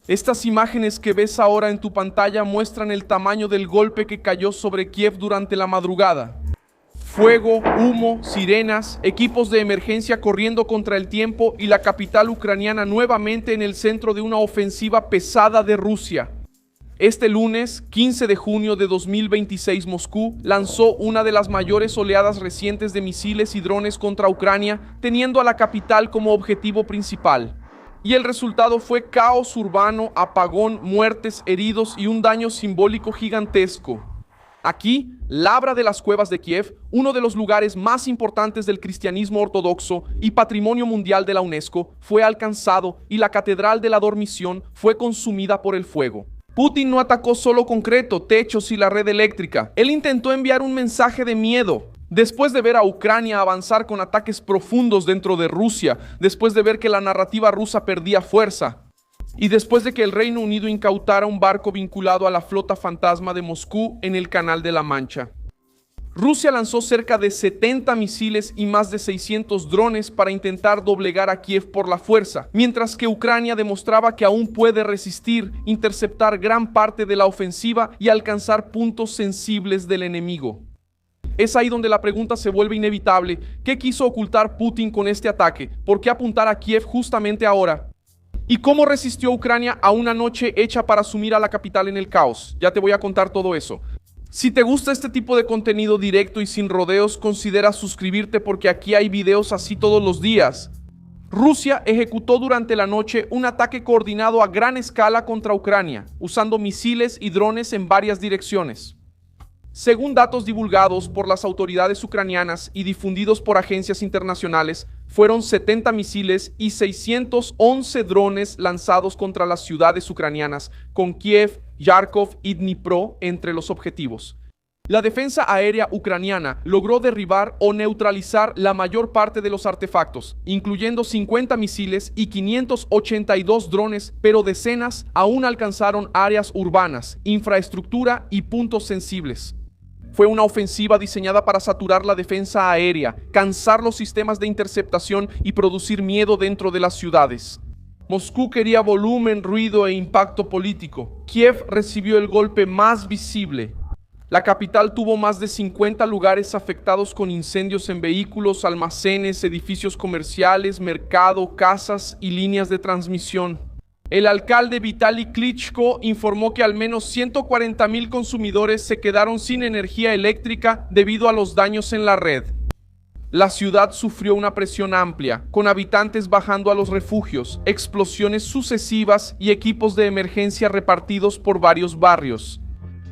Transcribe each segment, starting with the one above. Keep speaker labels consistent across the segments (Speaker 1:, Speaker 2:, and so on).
Speaker 1: Estas imágenes que ves ahora en tu pantalla muestran el tamaño del golpe que cayó sobre Kiev durante la madrugada. Fuego, humo, sirenas, equipos de emergencia corriendo contra el tiempo y la capital ucraniana nuevamente en el centro de una ofensiva pesada de Rusia. Este lunes, 15 de junio de 2026, Moscú lanzó una de las mayores oleadas recientes de misiles y drones contra Ucrania, teniendo a la capital como objetivo principal. Y el resultado fue caos urbano, apagón, muertes, heridos y un daño simbólico gigantesco. Aquí, Labra de las Cuevas de Kiev, uno de los lugares más importantes del cristianismo ortodoxo y patrimonio mundial de la UNESCO, fue alcanzado y la Catedral de la Dormición fue consumida por el fuego. Putin no atacó solo concreto, techos y la red eléctrica. Él intentó enviar un mensaje de miedo. Después de ver a Ucrania avanzar con ataques profundos dentro de Rusia, después de ver que la narrativa rusa perdía fuerza, y después de que el Reino Unido incautara un barco vinculado a la flota fantasma de Moscú en el Canal de la Mancha. Rusia lanzó cerca de 70 misiles y más de 600 drones para intentar doblegar a Kiev por la fuerza, mientras que Ucrania demostraba que aún puede resistir, interceptar gran parte de la ofensiva y alcanzar puntos sensibles del enemigo. Es ahí donde la pregunta se vuelve inevitable. ¿Qué quiso ocultar Putin con este ataque? ¿Por qué apuntar a Kiev justamente ahora? ¿Y cómo resistió Ucrania a una noche hecha para sumir a la capital en el caos? Ya te voy a contar todo eso. Si te gusta este tipo de contenido directo y sin rodeos, considera suscribirte porque aquí hay videos así todos los días. Rusia ejecutó durante la noche un ataque coordinado a gran escala contra Ucrania, usando misiles y drones en varias direcciones. Según datos divulgados por las autoridades ucranianas y difundidos por agencias internacionales, fueron 70 misiles y 611 drones lanzados contra las ciudades ucranianas, con Kiev, Kharkov y Dnipro entre los objetivos. La defensa aérea ucraniana logró derribar o neutralizar la mayor parte de los artefactos, incluyendo 50 misiles y 582 drones, pero decenas aún alcanzaron áreas urbanas, infraestructura y puntos sensibles. Fue una ofensiva diseñada para saturar la defensa aérea, cansar los sistemas de interceptación y producir miedo dentro de las ciudades. Moscú quería volumen, ruido e impacto político. Kiev recibió el golpe más visible. La capital tuvo más de 50 lugares afectados con incendios en vehículos, almacenes, edificios comerciales, mercado, casas y líneas de transmisión. El alcalde Vitaly Klitschko informó que al menos 140,000 consumidores se quedaron sin energía eléctrica debido a los daños en la red. La ciudad sufrió una presión amplia, con habitantes bajando a los refugios, explosiones sucesivas y equipos de emergencia repartidos por varios barrios.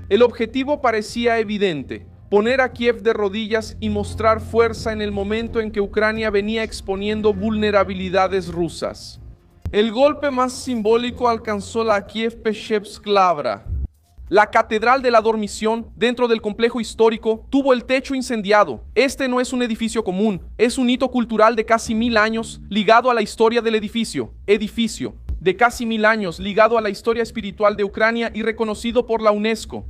Speaker 1: El objetivo parecía evidente: poner a Kiev de rodillas y mostrar fuerza en el momento en que Ucrania venía exponiendo vulnerabilidades rusas. El golpe más simbólico alcanzó la Kiev-Peshevsk-Lavra. La Catedral de la Dormición, dentro del complejo histórico, tuvo el techo incendiado. Este no es un edificio común, es un hito cultural de casi 1000 años ligado a la historia del edificio de casi 1000 años ligado a la historia espiritual de Ucrania y reconocido por la UNESCO.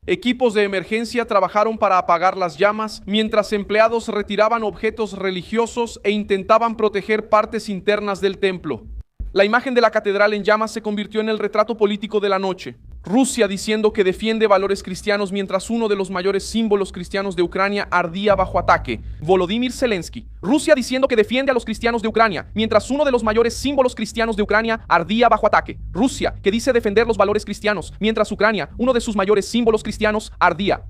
Speaker 1: Equipos de emergencia trabajaron para apagar las llamas, mientras empleados retiraban objetos religiosos e intentaban proteger partes internas del templo. La imagen de la catedral en llamas se convirtió en el retrato político de la noche. Rusia diciendo que defiende valores cristianos mientras uno de los mayores símbolos cristianos de Ucrania ardía bajo ataque. Volodymyr Zelensky. Rusia diciendo que defiende a los cristianos de Ucrania mientras uno de los mayores símbolos cristianos de Ucrania ardía bajo ataque. Rusia, que dice defender los valores cristianos mientras Ucrania, uno de sus mayores símbolos cristianos, ardía.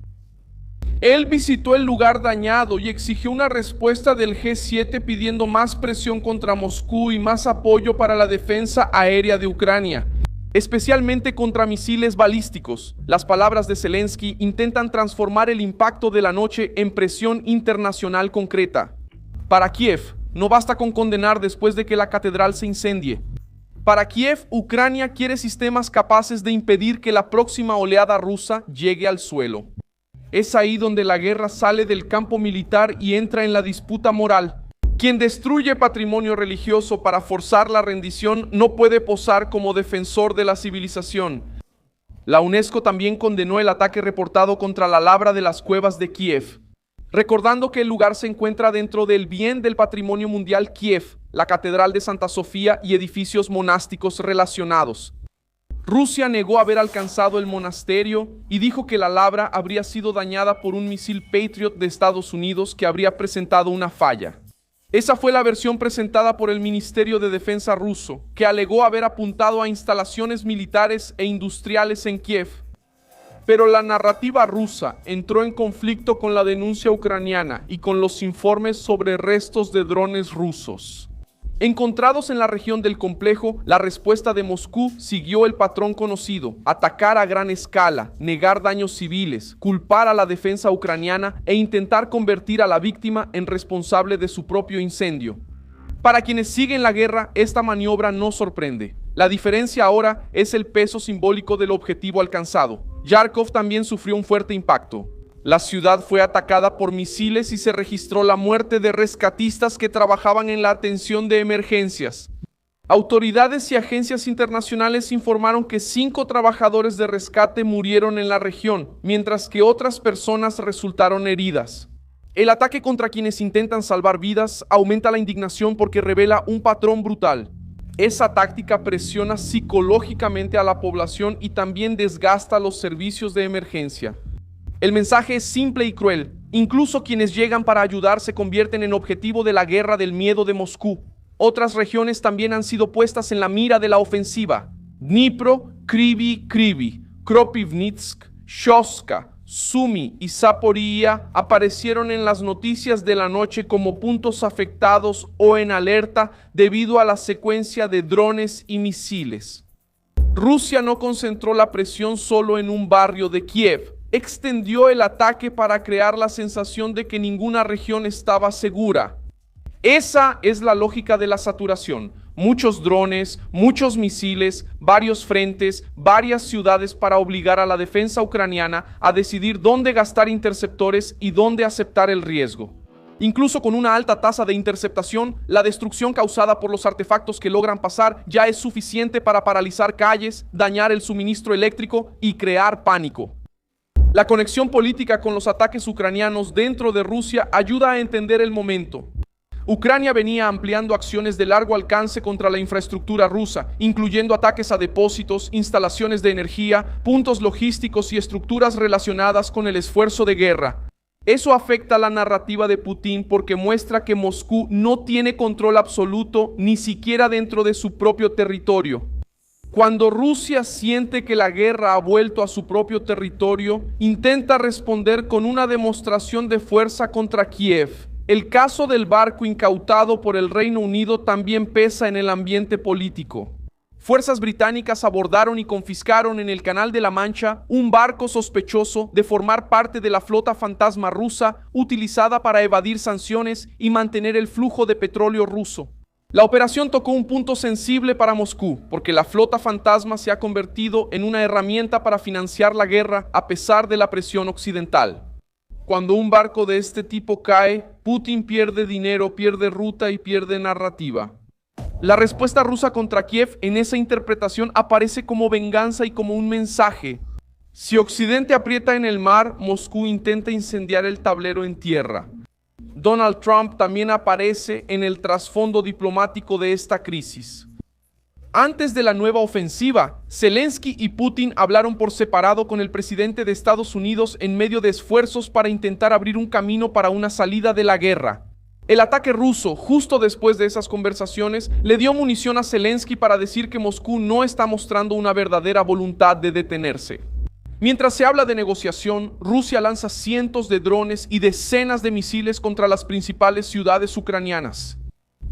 Speaker 1: Él visitó el lugar dañado y exigió una respuesta del G7 pidiendo más presión contra Moscú y más apoyo para la defensa aérea de Ucrania, especialmente contra misiles balísticos. Las palabras de Zelensky intentan transformar el impacto de la noche en presión internacional concreta. Para Kiev, no basta con condenar después de que la catedral se incendie. Para Kiev, Ucrania quiere sistemas capaces de impedir que la próxima oleada rusa llegue al suelo. Es ahí donde la guerra sale del campo militar y entra en la disputa moral. Quien destruye patrimonio religioso para forzar la rendición no puede posar como defensor de la civilización. La UNESCO también condenó el ataque reportado contra la Labra de las Cuevas de Kiev, recordando que el lugar se encuentra dentro del bien del patrimonio mundial Kiev, la Catedral de Santa Sofía y edificios monásticos relacionados. Rusia negó haber alcanzado el monasterio y dijo que la labra habría sido dañada por un misil Patriot de Estados Unidos que habría presentado una falla. Esa fue la versión presentada por el Ministerio de Defensa ruso, que alegó haber apuntado a instalaciones militares e industriales en Kiev. Pero la narrativa rusa entró en conflicto con la denuncia ucraniana y con los informes sobre restos de drones rusos. Encontrados en la región del complejo, la respuesta de Moscú siguió el patrón conocido: atacar a gran escala, negar daños civiles, culpar a la defensa ucraniana e intentar convertir a la víctima en responsable de su propio incendio. Para quienes siguen la guerra, esta maniobra no sorprende. La diferencia ahora es el peso simbólico del objetivo alcanzado. Kharkov también sufrió un fuerte impacto. La ciudad fue atacada por misiles y se registró la muerte de rescatistas que trabajaban en la atención de emergencias. Autoridades y agencias internacionales informaron que 5 trabajadores de rescate murieron en la región, mientras que otras personas resultaron heridas. El ataque contra quienes intentan salvar vidas aumenta la indignación porque revela un patrón brutal. Esa táctica presiona psicológicamente a la población y también desgasta los servicios de emergencia. El mensaje es simple y cruel. Incluso quienes llegan para ayudar se convierten en objetivo de la guerra del miedo de Moscú. Otras regiones también han sido puestas en la mira de la ofensiva. Dnipro, Kryvyi, Kropivnitsk, Shostka, Sumy y Zaporizhia aparecieron en las noticias de la noche como puntos afectados o en alerta debido a la secuencia de drones y misiles. Rusia no concentró la presión solo en un barrio de Kiev. Extendió el ataque para crear la sensación de que ninguna región estaba segura. Esa es la lógica de la saturación. Muchos drones, muchos misiles, varios frentes, varias ciudades para obligar a la defensa ucraniana a decidir dónde gastar interceptores y dónde aceptar el riesgo. Incluso con una alta tasa de interceptación, la destrucción causada por los artefactos que logran pasar ya es suficiente para paralizar calles, dañar el suministro eléctrico y crear pánico. La conexión política con los ataques ucranianos dentro de Rusia ayuda a entender el momento. Ucrania venía ampliando acciones de largo alcance contra la infraestructura rusa, incluyendo ataques a depósitos, instalaciones de energía, puntos logísticos y estructuras relacionadas con el esfuerzo de guerra. Eso afecta la narrativa de Putin porque muestra que Moscú no tiene control absoluto ni siquiera dentro de su propio territorio. Cuando Rusia siente que la guerra ha vuelto a su propio territorio, intenta responder con una demostración de fuerza contra Kiev. El caso del barco incautado por el Reino Unido también pesa en el ambiente político. Fuerzas británicas abordaron y confiscaron en el Canal de la Mancha un barco sospechoso de formar parte de la flota fantasma rusa utilizada para evadir sanciones y mantener el flujo de petróleo ruso. La operación tocó un punto sensible para Moscú, porque la flota fantasma se ha convertido en una herramienta para financiar la guerra a pesar de la presión occidental. Cuando un barco de este tipo cae, Putin pierde dinero, pierde ruta y pierde narrativa. La respuesta rusa contra Kiev en esa interpretación aparece como venganza y como un mensaje. Si Occidente aprieta en el mar, Moscú intenta incendiar el tablero en tierra. Donald Trump también aparece en el trasfondo diplomático de esta crisis. Antes de la nueva ofensiva, Zelensky y Putin hablaron por separado con el presidente de Estados Unidos en medio de esfuerzos para intentar abrir un camino para una salida de la guerra. El ataque ruso, justo después de esas conversaciones, le dio munición a Zelensky para decir que Moscú no está mostrando una verdadera voluntad de detenerse. Mientras se habla de negociación, Rusia lanza cientos de drones y decenas de misiles contra las principales ciudades ucranianas.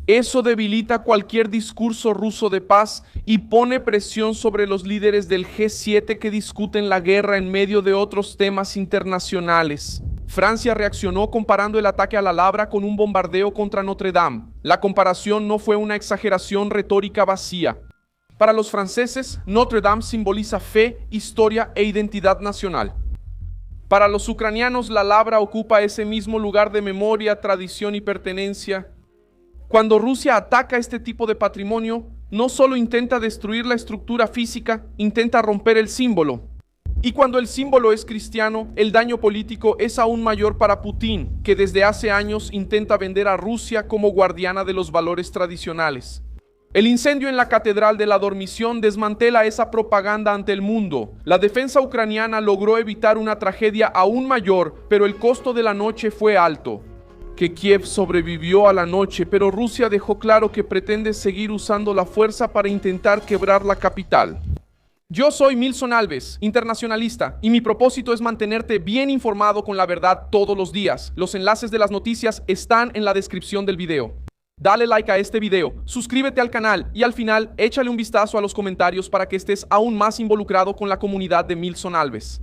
Speaker 1: Eso debilita cualquier discurso ruso de paz y pone presión sobre los líderes del G7 que discuten la guerra en medio de otros temas internacionales. Francia reaccionó comparando el ataque a la Labra con un bombardeo contra Notre Dame. La comparación no fue una exageración retórica vacía. Para los franceses, Notre Dame simboliza fe, historia e identidad nacional. Para los ucranianos, la Labra ocupa ese mismo lugar de memoria, tradición y pertenencia. Cuando Rusia ataca este tipo de patrimonio, no solo intenta destruir la estructura física, intenta romper el símbolo. Y cuando el símbolo es cristiano, el daño político es aún mayor para Putin, que desde hace años intenta vender a Rusia como guardiana de los valores tradicionales. El incendio en la Catedral de la Dormición desmantela esa propaganda ante el mundo. La defensa ucraniana logró evitar una tragedia aún mayor, pero el costo de la noche fue alto. Que Kiev sobrevivió a la noche, pero Rusia dejó claro que pretende seguir usando la fuerza para intentar quebrar la capital. Yo soy Milson Alves, internacionalista, y mi propósito es mantenerte bien informado con la verdad todos los días. Los enlaces de las noticias están en la descripción del video. Dale like a este video, suscríbete al canal y al final échale un vistazo a los comentarios para que estés aún más involucrado con la comunidad de Milson Alves.